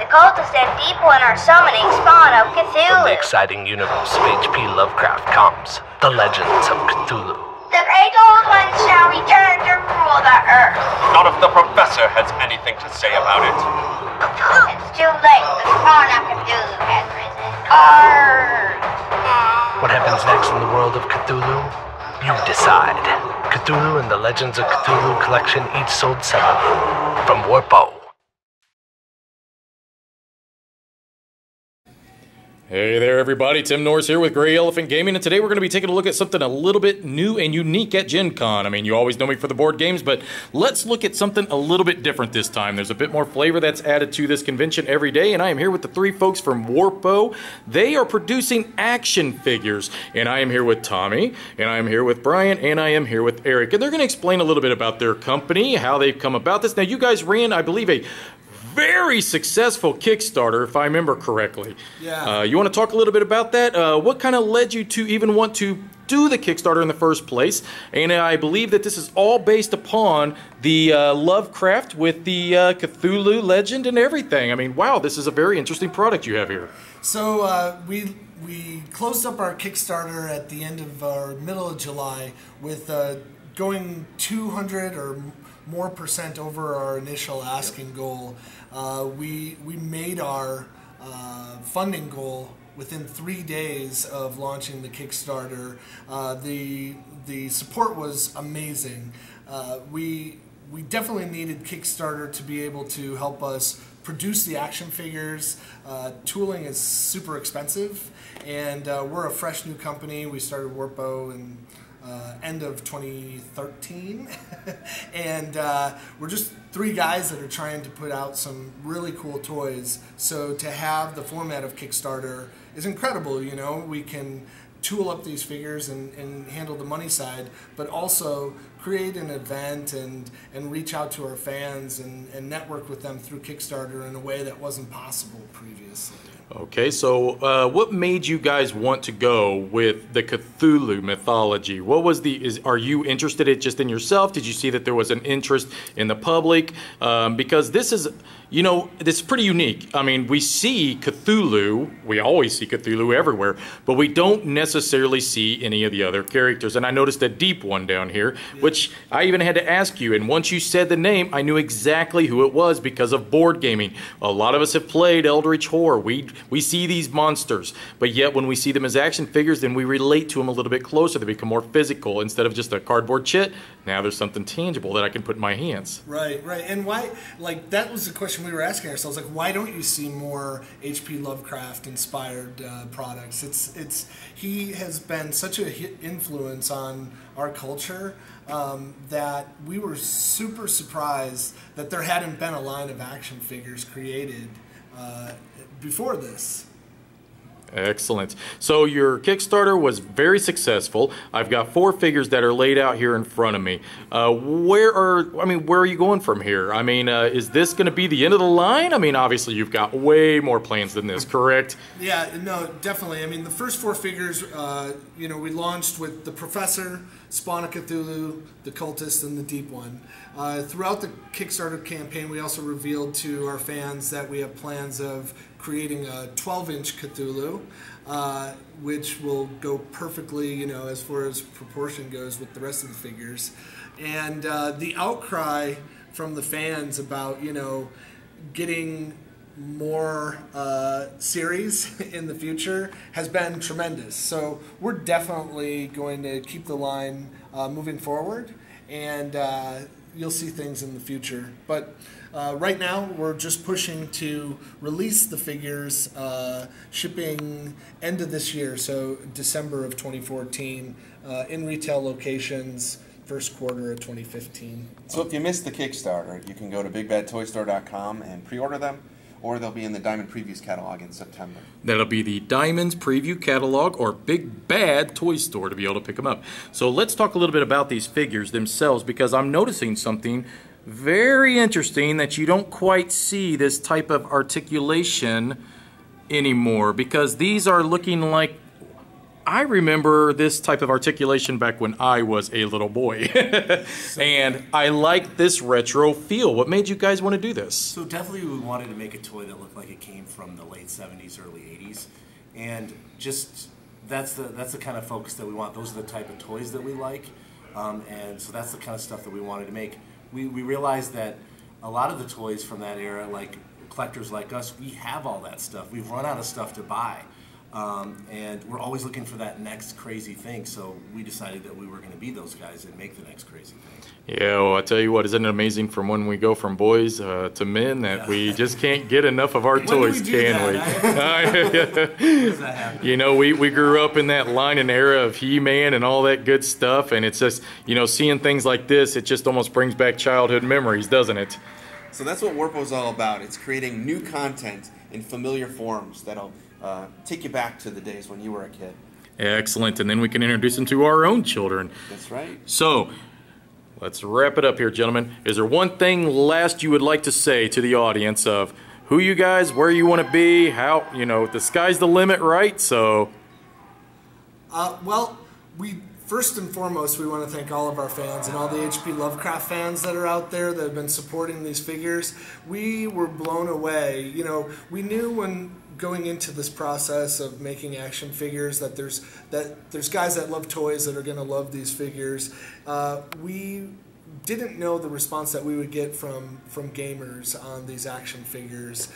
cultist and Deep One are summoning spawn of Cthulhu. From the exciting universe of H.P. Lovecraft comes the legends of Cthulhu. The Great Old One shall return to rule the earth. Not if the professor has anything to say about it. It's too late. The spawn of Cthulhu has risen. Arrgh. What happens next in the world of Cthulhu? You decide. Cthulhu and the Legends of Cthulhu collection each sold separately from Warpo. Hey there everybody, Tim Norris here with GreyElephant Gaming, and today we're going to be taking a look at something a little bit new and unique at Gen Con. I mean, you always know me for the board games, but let's look at something a little bit different this time. There's a bit more flavor that's added to this convention every day, and I am here with the three folks from Warpo. They are producing action figures, and I am here with Tommy, and I am here with Brian, and I am here with Eric, and they're going to explain a little bit about their company, how they've come about this. Now, you guys ran, I believe, a very successful Kickstarter, if I remember correctly. Yeah. You want to talk a little bit about that? What kind of led you to even want to do the Kickstarter in the first place? And I believe that this is all based upon the Lovecraft with the Cthulhu legend and everything. I mean, wow, this is a very interesting product you have here. So we closed up our Kickstarter at the end of our middle of July with going 200 or more % over our initial asking goal. We made our funding goal within 3 days of launching the Kickstarter. The support was amazing. We definitely needed Kickstarter to be able to help us produce the action figures. Tooling is super expensive, and we're a fresh new company. We started Warpo in end of 2013 and we're just three guys that are trying to put out some really cool toys. So to have the format of Kickstarter is incredible. You know, we can tool up these figures and handle the money side, but also create an event and reach out to our fans and network with them through Kickstarter in a way that wasn't possible previously. Okay, so what made you guys want to go with the Cthulhu mythology? What was are you interested in just in yourself? Did you see that there was an interest in the public? Because this is, you know, this is pretty unique. I mean, we see Cthulhu, we always see Cthulhu everywhere, but we don't necessarily see any of the other characters. And I noticed a Deep One down here, which I even had to ask you, and once you said the name, I knew exactly who it was because of board gaming. A lot of us have played Eldritch Horror. We see these monsters, but yet when we see them as action figures, then we relate to them a little bit closer. They become more physical. Instead of just a cardboard chit, now there's something tangible that I can put in my hands. Right, right. And why, like, that was the question we were asking ourselves, like, why don't you see more H.P. Lovecraft inspired products? He has been such a influence on our culture that we were super surprised that there hadn't been a line of action figures created before this. Excellent. So your Kickstarter was very successful. I've got 4 figures that are laid out here in front of me. Where are you going from here? I mean, is this going to be the end of the line? I mean, obviously you've got way more plans than this, correct? Yeah, no, definitely. I mean, the first 4 figures, you know, we launched with the Professor, Spawn of Cthulhu, the Cultist, and the Deep One. Throughout the Kickstarter campaign, we also revealed to our fans that we have plans of creating a 12-inch Cthulhu, which will go perfectly, you know, as far as proportion goes with the rest of the figures. And the outcry from the fans about, you know, getting more series in the future has been tremendous. So we're definitely going to keep the line moving forward, and you'll see things in the future. But right now, we're just pushing to release the figures, shipping end of this year, so December of 2014, in retail locations, first quarter of 2015. So if you missed the Kickstarter, you can go to bigbadtoystore.com and pre-order them, or they'll be in the Diamond Previews catalog in September. That'll be the Diamonds Preview Catalog or Big Bad Toy Store to be able to pick them up. So let's talk a little bit about these figures themselves, because I'm noticing something very interesting that you don't quite see this type of articulation anymore, because these are looking like, I remember this type of articulation back when I was a little boy. And I like this retro feel. What made you guys want to do this? So definitely we wanted to make a toy that looked like it came from the late 70s, early 80s. And just that's the kind of focus that we want. Those are the type of toys that we like. And so that's the kind of stuff that we wanted to make. We realized that a lot of the toys from that era, like collectors like us, we have all that stuff. We've run out of stuff to buy. And we're always looking for that next crazy thing, so we decided that we were going to be those guys and make the next crazy thing. Yeah, well, I tell you what, isn't it amazing from when we go from boys to men that we just can't get enough of our toys, can we? Does that happen? You know, we grew up in that line and era of He-Man and all that good stuff, and it's just, you know, seeing things like this, it just almost brings back childhood memories, doesn't it? So that's what Warpo's all about. It's creating new content in familiar forms that'll take you back to the days when you were a kid. Excellent, and then we can introduce them to our own children. That's right. So, let's wrap it up here, gentlemen. Is there one thing last you would like to say to the audience of who you guys, where you want to be, how, you know, the sky's the limit, right? So, Well, first and foremost, we want to thank all of our fans and all the H.P. Lovecraft fans that are out there that have been supporting these figures. We were blown away. You know, we knew when going into this process of making action figures that there's guys that love toys that are going to love these figures. We didn't know the response that we would get from gamers on these action figures.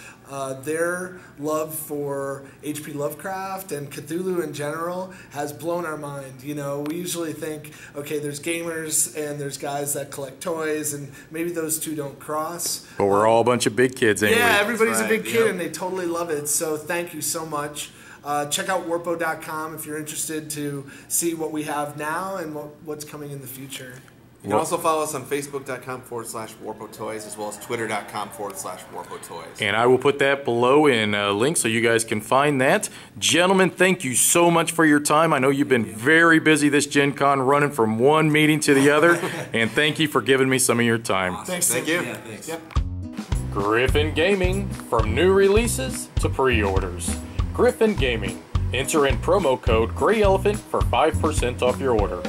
Their love for H.P. Lovecraft and Cthulhu in general has blown our mind. You know, we usually think, okay, there's gamers and there's guys that collect toys, and maybe those two don't cross. but we're all a bunch of big kids, ain't we? Yeah, everybody's That's a big right, kid, yep. and they totally love it. So thank you so much. Check out Warpo.com if you're interested to see what we have now and what's coming in the future. You can also follow us on Facebook.com/Warpo Toys, as well as Twitter.com/Warpo Toys. And I will put that below in a link so you guys can find that. Gentlemen, thank you so much for your time. I know you've been very busy this Gen Con, running from one meeting to the other, and thank you for giving me some of your time. Thanks. Thank you. Yeah, thanks. Yep. Griffin Gaming, from new releases to pre-orders. Griffin Gaming. Enter in promo code GreyElephant for 5% off your order.